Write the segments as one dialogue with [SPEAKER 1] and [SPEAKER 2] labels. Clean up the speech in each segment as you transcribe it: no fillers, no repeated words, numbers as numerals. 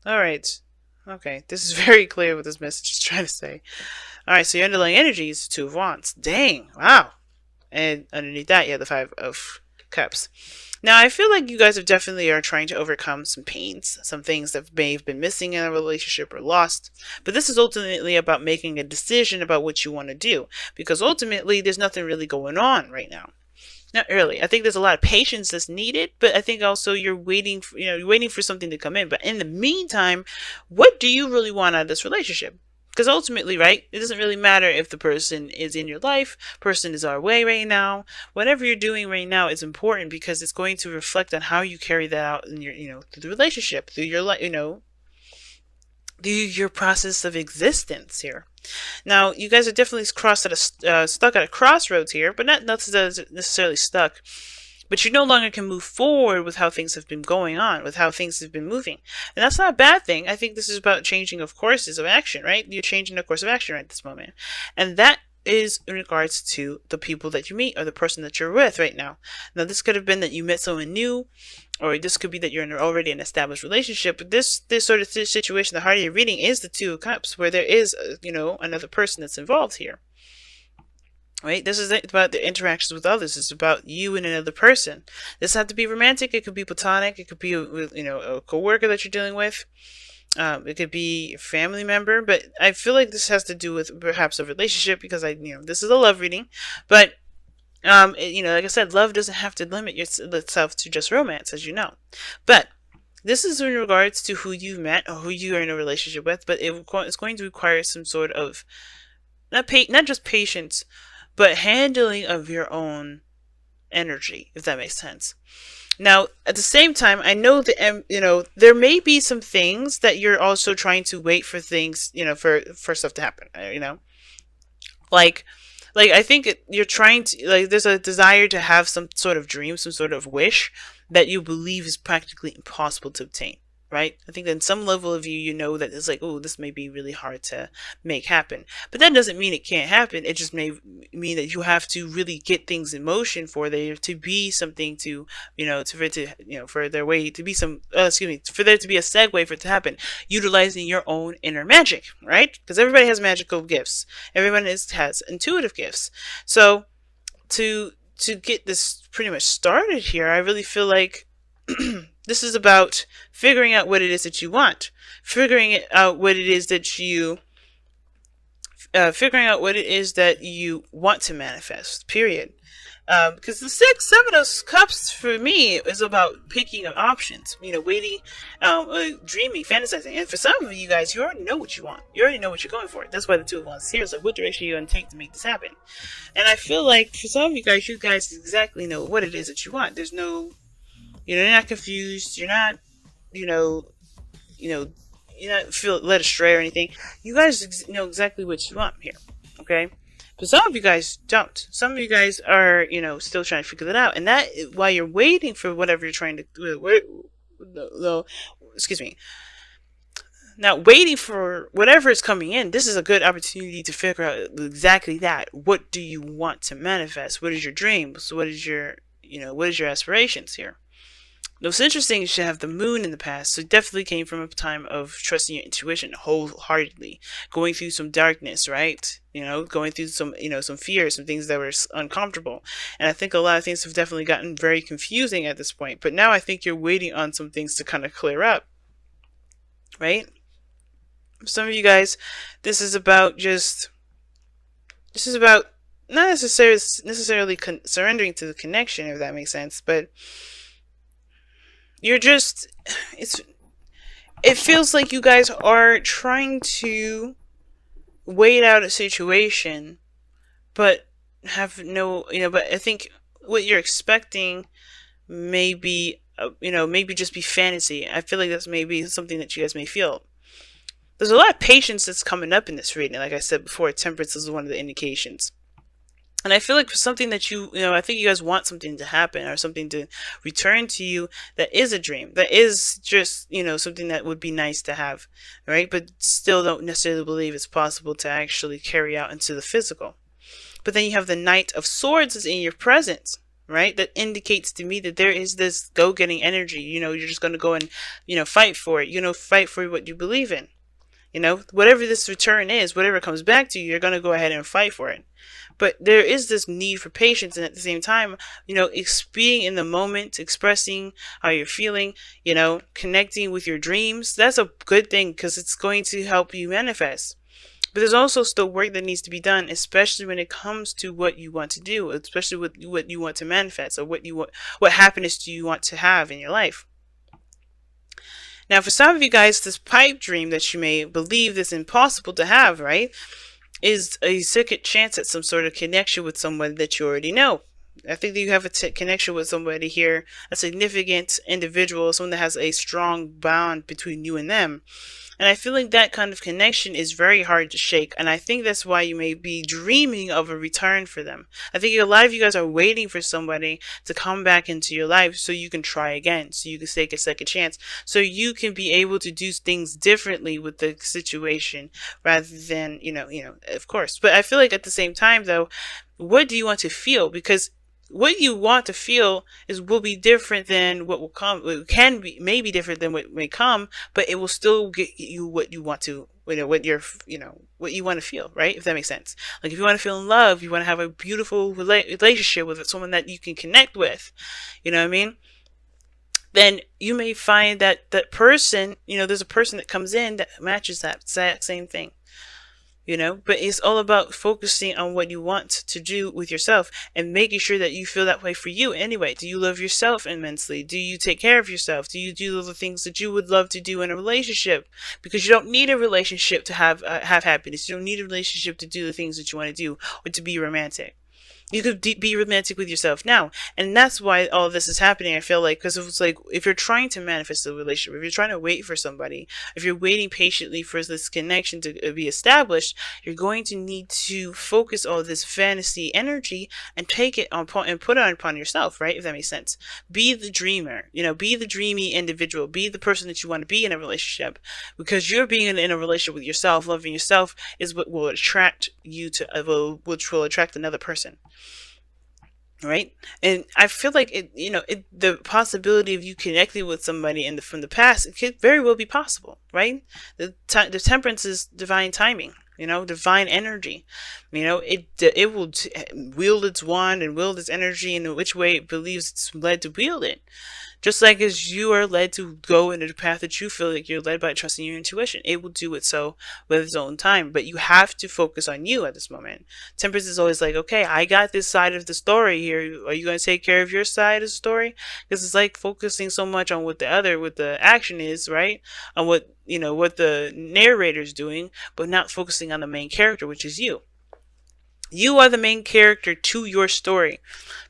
[SPEAKER 1] All right. Okay, this is very clear what this message is trying to say. All right, so your underlying energy is the Two of Wands. Dang, wow. And underneath that, you have the Five of Cups. Now, I feel like you guys have definitely are trying to overcome some pains, some things that may have been missing in a relationship or lost. But this is ultimately about making a decision about what you want to do, because ultimately there's nothing really going on right now. Not really. I think there's a lot of patience that's needed, but I think also you're waiting for, you're waiting for something to come in. But in the meantime, what do you really want out of this relationship? Because ultimately, right, it doesn't really matter if the person is in your life, person is our way right now. Whatever you're doing right now is important because it's going to reflect on how you carry that out in your, through the relationship, through your life, through your process of existence here. Now, you guys are definitely stuck at a crossroads here, but not necessarily stuck. But you no longer can move forward with how things have been going on, with how things have been moving. And that's not a bad thing. I think this is about changing of courses of action, right? You're changing the course of action right this moment. And that is in regards to the people that you meet or the person that you're with right now. Now, this could have been that you met someone new, or this could be that you're in already an established relationship. But this sort of situation, the heart of your reading is the Two of Cups, where there is, another person that's involved here. Right? This is about the interactions with others. It's about you and another person. This has to be romantic. It could be platonic. It could be, a coworker that you're dealing with. It could be a family member. But I feel like this has to do with perhaps a relationship because this is a love reading. But like I said, love doesn't have to limit itself to just romance, as you know. But this is in regards to who you've met or who you are in a relationship with. But it's going to require some sort of not just patience, but handling of your own energy, if that makes sense. Now, at the same time, I know that there may be some things that you're also trying to wait for things, for stuff to happen. Like I think you're trying to there's a desire to have some sort of dream, some sort of wish that you believe is practically impossible to obtain. Right? I think that in some level of you, you know that it's like, oh, this may be really hard to make happen. But that doesn't mean it can't happen. It just may mean that you have to really get things in motion for there to be something to, for it to, for there way to be some, for there to be a segue for it to happen, utilizing your own inner magic, right? Because everybody has magical gifts. Everyone has intuitive gifts. So to get this pretty much started here, I really feel like this is about figuring out what it is that you want, figuring out what it is that you want to manifest. Period. Because the seven of cups for me is about picking up options. Waiting, dreaming, fantasizing. And for some of you guys, you already know what you want. You already know what you're going for. That's why the Two of Wands here is like, what direction are you going to take to make this happen? And I feel like for some of you guys exactly know what it is that you want. There's no, you're not confused. You're not, you know, you're not feel led astray or anything. You guys know exactly what you want here. Okay. But some of you guys don't. Some of you guys are, still trying to figure that out. And that, while you're waiting for whatever you're trying to do, excuse me. Now, waiting for whatever is coming in, this is a good opportunity to figure out exactly that. What do you want to manifest? What is your dreams? What is your aspirations here? What's interesting is you have the moon in the past, so it definitely came from a time of trusting your intuition wholeheartedly, going through some darkness, right? Going through some fears, some things that were uncomfortable. And I think a lot of things have definitely gotten very confusing at this point. But now I think you're waiting on some things to kind of clear up, right? Some of you guys, this is about not necessarily surrendering to the connection, if that makes sense, but it feels like you guys are trying to wait out a situation, but have no, but I think what you're expecting maybe, maybe just be fantasy. I feel like that's maybe something that you guys may feel. There's a lot of patience that's coming up in this reading. Like I said before, temperance is one of the indications. And I feel like for something that I think you guys want something to happen or something to return to you that is a dream, that is just, something that would be nice to have, right? But still don't necessarily believe it's possible to actually carry out into the physical. But then you have the Knight of Swords is in your presence, right? That indicates to me that there is this go-getting energy. You're just going to go and, fight for it. Fight for what you believe in. Whatever this return is, whatever comes back to you, you're going to go ahead and fight for it. But there is this need for patience, and at the same time, being in the moment, expressing how you're feeling, connecting with your dreams. That's a good thing because it's going to help you manifest. But there's also still work that needs to be done, especially when it comes to what you want to do, especially with what you want to manifest, or what happiness do you want to have in your life. Now, for some of you guys, this pipe dream that you may believe is impossible to have, right, is a second chance at some sort of connection with someone that you already know. I think that you have a connection with somebody here, a significant individual, someone that has a strong bond between you and them. And I feel like that kind of connection is very hard to shake. And I think that's why you may be dreaming of a return for them. I think a lot of you guys are waiting for somebody to come back into your life so you can try again, so you can take a second chance, so you can be able to do things differently with the situation rather than, of course. But I feel like at the same time, though, what do you want to feel? Because what you want to feel will be different than what will come. It can be maybe different than what may come, but it will still get you what you want to, what you want to feel, right? If that makes sense. Like if you want to feel in love, you want to have a beautiful relationship with someone that you can connect with, you know what I mean? Then you may find that that person, there's a person that comes in that matches that exact same thing. But it's all about focusing on what you want to do with yourself and making sure that you feel that way for you anyway. Do you love yourself immensely? Do you take care of yourself? Do you do the things that you would love to do in a relationship? Because you don't need a relationship to have happiness. You don't need a relationship to do the things that you want to do or to be romantic. You could be romantic with yourself now. And that's why all of this is happening, I feel like, because it's like, if you're trying to manifest a relationship, if you're trying to wait for somebody, if you're waiting patiently for this connection to be established, you're going to need to focus all this fantasy energy and take it on and put it upon yourself, right? If that makes sense. Be the dreamer, be the dreamy individual, be the person that you want to be in a relationship, because you're being in a relationship with yourself, loving yourself is what will attract you to, which will attract another person. Right? And I feel like the possibility of you connecting with somebody from the past, it could very well be possible, right? The temperance is divine timing, divine energy. It will wield its wand and wield its energy in which way it believes it's led to wield it. Just like as you are led to go into the path that you feel like you're led by, trusting your intuition, it will do it so with its own time. But you have to focus on you at this moment. Temperance is always like, okay, I got this side of the story here. Are you going to take care of your side of the story? Because it's like focusing so much on what the action is, right? On what the narrator's doing, but not focusing on the main character, which is you. You are the main character to your story.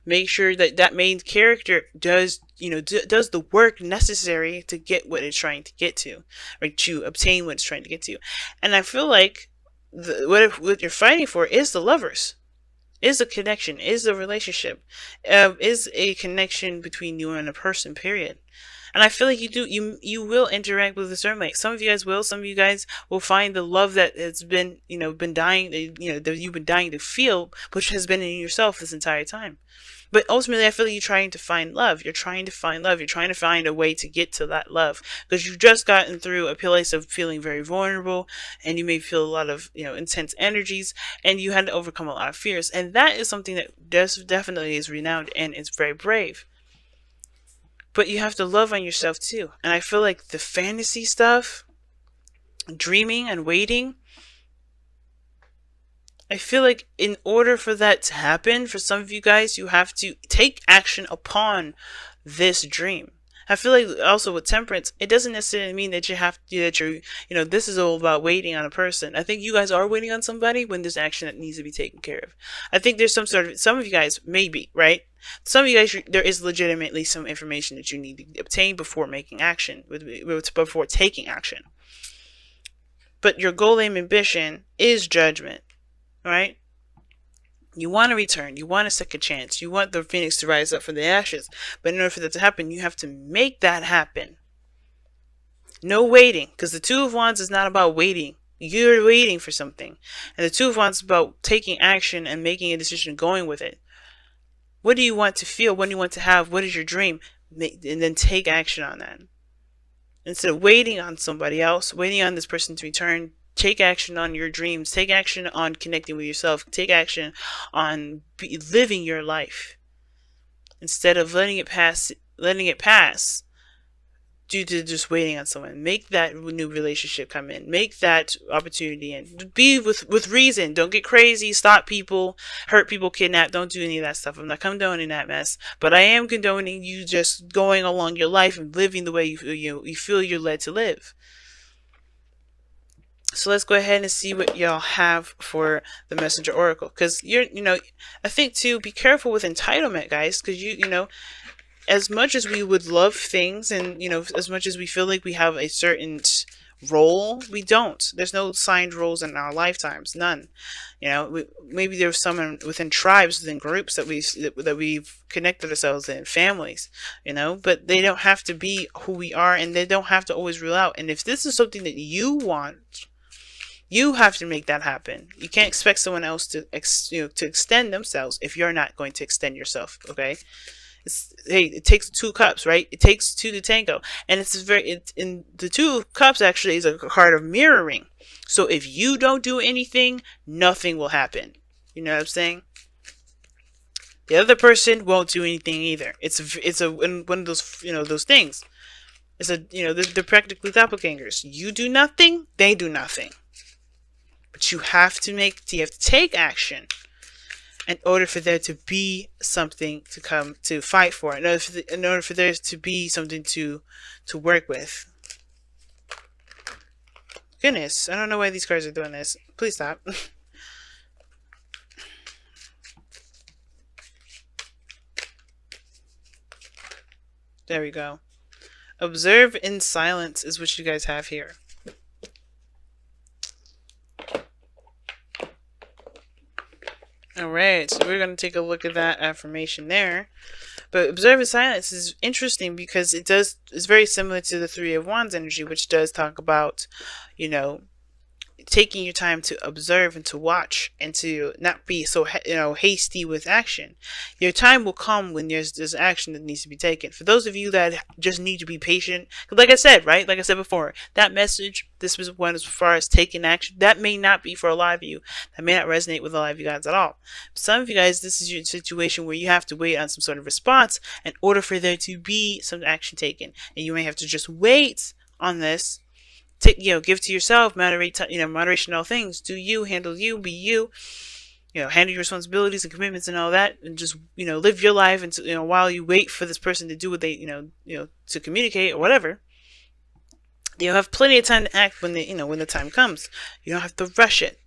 [SPEAKER 1] Make sure that that main character does the work necessary to get what it's trying to get to, or to obtain what it's trying to get to. And I feel like what you're fighting for is the lovers, is a connection, is a relationship, is a connection between you and a person, period. And I feel like you will interact with a certain way. Some of you guys will. Some of you guys will find the love that has been dying, that you've been dying to feel, which has been in yourself this entire time. But ultimately, I feel like you're trying to find love. You're trying to find love. You're trying to find a way to get to that love, because you've just gotten through a place of feeling very vulnerable, and you may feel a lot of intense energies, and you had to overcome a lot of fears. And that is something that definitely is renowned and is very brave. But you have to love on yourself too. And I feel like the fantasy stuff, dreaming and waiting, I feel like in order for that to happen, for some of you guys, you have to take action upon this dream. I feel like also with temperance, it doesn't necessarily mean that this is all about waiting on a person. I think you guys are waiting on somebody when there's action that needs to be taken care of. I think there's some of you guys, maybe, right? Some of you guys, there is legitimately some information that you need to obtain before making action, before taking action. But your goal, aim, ambition is judgment, right? You want to return. You want a second chance. You want the phoenix to rise up from the ashes. But in order for that to happen, you have to make that happen. No waiting, because the Two of Wands is not about waiting. You're waiting for something. And the Two of Wands is about taking action and making a decision, going with it. What do you want to feel? What do you want to have? What is your dream? And then take action on that. Instead of waiting on somebody else, waiting on this person to return, take action on your dreams. Take action on connecting with yourself. Take action on living your life. Instead of letting it pass due to just waiting on someone. Make that new relationship come in. Make that opportunity in. Be with reason. Don't get crazy. Stop people. Hurt people. Kidnap. Don't do any of that stuff. I'm not condoning that mess. But I am condoning you just going along your life and living the way you feel you're led to live. So let's go ahead and see what y'all have for the Messenger Oracle. Because I think too, be careful with entitlement, guys. Because as much as we would love things, and as much as we feel like we have a certain role, we don't. There's no signed roles in our lifetimes, none. Maybe there's some within tribes, within groups that we've connected ourselves in, families, but they don't have to be who we are, and they don't have to always rule out. And if this is something that you want, you have to make that happen. You can't expect someone else to extend themselves if you're not going to extend yourself. Okay. Hey, it takes 2 cups, right? It takes 2 to tango, and in the 2 cups actually is a card of mirroring. So if you don't do anything, nothing will happen. You know what I'm saying? The other person won't do anything either. It's one of those those things. They're practically doppelgangers. You do nothing, they do nothing. But you have to take action in order for there to be something to come to fight for, in order for there to be something to work with. Goodness, I don't know why these cards are doing this. Please stop. There we go. Observe in silence is what you guys have here. Alright, so we're going to take a look at that affirmation there. But observe in silence is interesting because it's very similar to the Three of Wands energy, which does talk about, taking your time to observe and to watch and to not be so hasty with action. Your time will come when there's action that needs to be taken. For those of you that just need to be patient, like I said before, that message, this was one as far as taking action, that may not be for a lot of you. That may not resonate with a lot of you guys at all. Some of you guys, this is your situation where you have to wait on some sort of response in order for there to be some action taken, and you may have to just wait on this. Give to yourself, moderation in all things. Do you, handle you, be you, handle your responsibilities and commitments and all that, and just, live your life until, while you wait for this person to do what they, to communicate or whatever. You'll have plenty of time to act when the time comes. You don't have to rush it.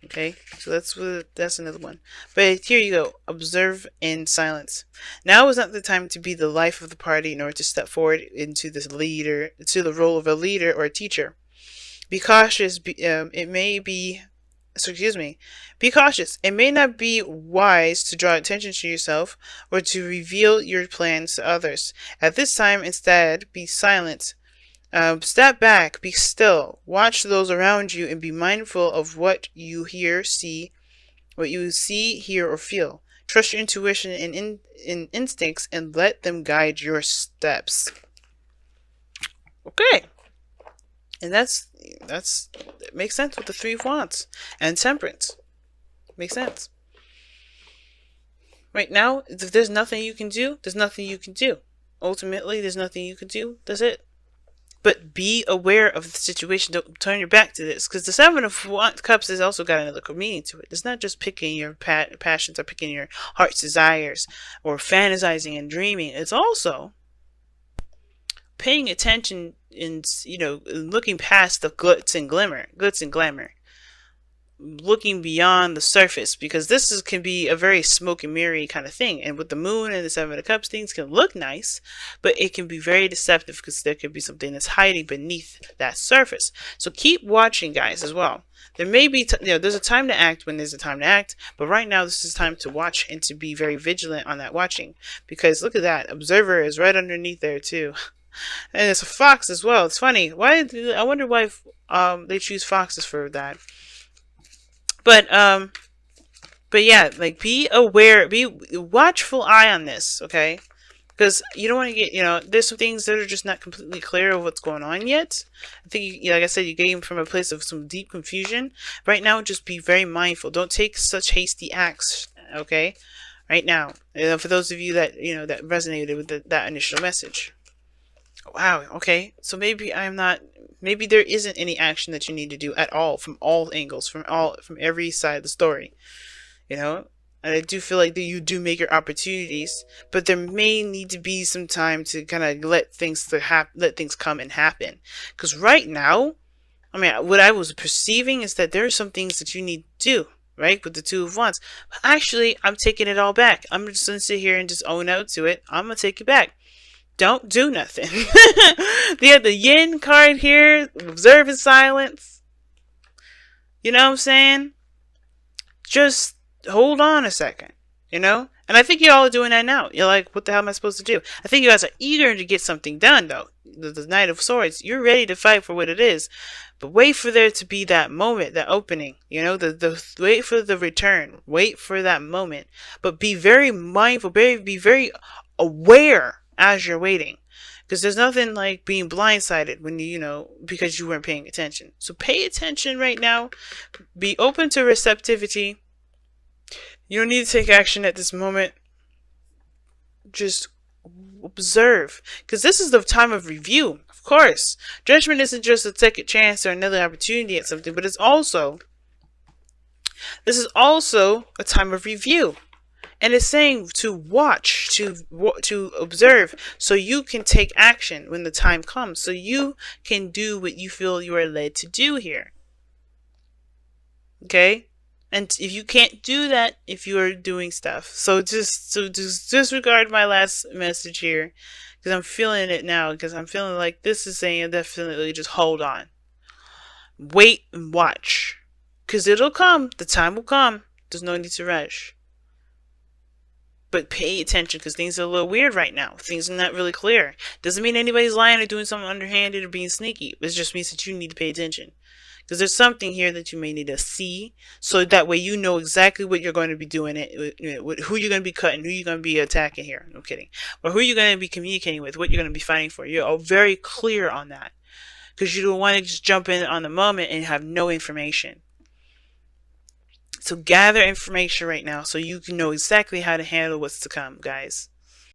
[SPEAKER 1] Okay, so that's another one. But here you go. Observe in silence. Now is not the time to be the life of the party in order to step forward into the role of a leader or a teacher. Be cautious. Be cautious. It may not be wise to draw attention to yourself or to reveal your plans to others. At this time, instead, be silent. Step back, be still, watch those around you, and be mindful of what you see, hear, or feel. Trust your intuition and instincts and let them guide your steps. Okay. And that makes sense with the Three of Wands and Temperance. Makes sense. Right now, if there's nothing you can do, there's nothing you can do. Ultimately, there's nothing you can do. That's it. But be aware of the situation. Don't turn your back to this. Because the Seven of Cups has also got another meaning to it. It's not just picking your passions or picking your heart's desires or fantasizing and dreaming. It's also paying attention and, looking past the glitz and glamour. Looking beyond the surface, because this can be a very smoke and mirror kind of thing, and with the moon and the Seven of Cups, things can look nice, but it can be very deceptive because there could be something that's hiding beneath that surface. So keep watching, guys, as well. There may be there's a time to act when there's a time to act, but right now this is time to watch and to be very vigilant on that watching, because look at that, observer is right underneath there too. And it's a fox as well. It's funny, I wonder why they choose foxes for that. But But yeah, like be aware, be watchful eye on this, okay? Because you don't want to get, there's some things that are just not completely clear of what's going on yet. I think, like I said, you came from a place of some deep confusion. Right now, just be very mindful. Don't take such hasty acts, okay? Right now, for those of you that, that resonated with that initial message. Wow, okay. So maybe there isn't any action that you need to do at all from all angles, from every side of the story. you know and I do feel like that you do make your opportunities, but there may need to be some time to kind of let things come and happen. Because right now, I mean, what I was perceiving is that there are some things that you need to do, right, with the Two of Wands. But actually, I'm taking it all back. I'm just gonna sit here and just own out to it. I'm gonna take it back. Don't do nothing. They have the Yin card here, observe in silence. You know what I'm saying? Just hold on a second, And I think you all are doing that now. You're like, what the hell am I supposed to do? I think you guys are eager to get something done, though. The Knight of Swords, you're ready to fight for what it is. But wait for there to be that moment, that opening, wait for the return. Wait for that moment. But be very mindful, be very aware as you're waiting. Because there's nothing like being blindsided when because you weren't paying attention. So pay attention right now. Be open to receptivity. You don't need to take action at this moment. Just observe. Because this is the time of review, of course. Judgment isn't just a second chance or another opportunity at something, but this is also a time of review. And it's saying to watch, to observe, so you can take action when the time comes. So you can do what you feel you are led to do here. Okay? And if you can't do that, if you are doing stuff, so just disregard my last message here, because I'm feeling it now. Because I'm feeling like this is saying definitely just hold on, wait and watch, because it'll come. The time will come. There's no need to rush. But pay attention, because things are a little weird right now. Things are not really clear. Doesn't mean anybody's lying or doing something underhanded or being sneaky. It just means that you need to pay attention. Because there's something here that you may need to see, so that way you know exactly what you're going to be doing, who you're going to be cutting, who you're going to be attacking here. No kidding. Or who you're going to be communicating with, what you're going to be fighting for. You're all very clear on that. Because you don't want to just jump in on the moment and have no information. So gather information right now so you can know exactly how to handle what's to come, guys.